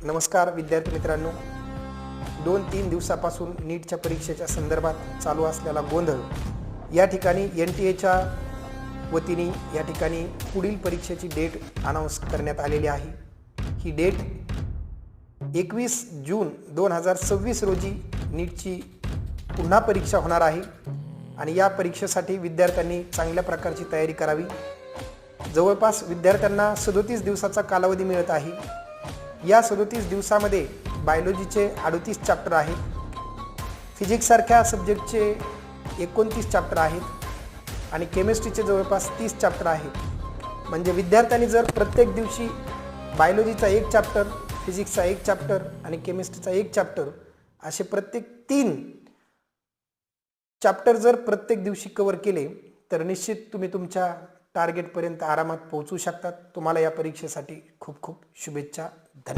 नमस्कार विद्यार्थी मित्रांनो, 2-3 दिवसापासून नीटच्या परीक्षेच्या संदर्भात चालू असलेला गोंधळ या ठिकाणी NTA वतीने या ठिकाणी पुढील परीक्षेची डेट अनाउन्स करण्यात आलेली आहे। ही डेट 21 जून 2026 रोजी नीटची पुन्हा परीक्षा होणार आहे आणि या परीक्षेसाठी विद्यार्थ्यांनी चांगल्या प्रकारची तयारी करावी। जवळपास विद्यार्थ्यांना 37 दिवसाचा कालावधी मिळत आहे। या 37 दिवसामध्ये बायोलॉजीचे 38 चॅप्टर आहेत, फिजिक्स सारख्या सब्जेक्टचे 29 चॅप्टर आहेत आणि केमिस्ट्रीचे जवळपास 30 चॅप्टर आहेत। म्हणजे विद्यार्थ्यांनी जर प्रत्येक दिवशी बायोलॉजीचा 1 चॅप्टर, फिजिक्सचा 1 चॅप्टर आणि केमिस्ट्रीचा 1 चॅप्टर असे प्रत्येक 3 चॅप्टर जर प्रत्येक दिवशी कव्हर केले तर निश्चित तुम्ही तुमच्या टार्गेट पर्यंत आरामात पोहोचू शकतात। तुम्हाला या परीक्षेसाठी खूप खूप शुभेच्छा। धन्यवाद।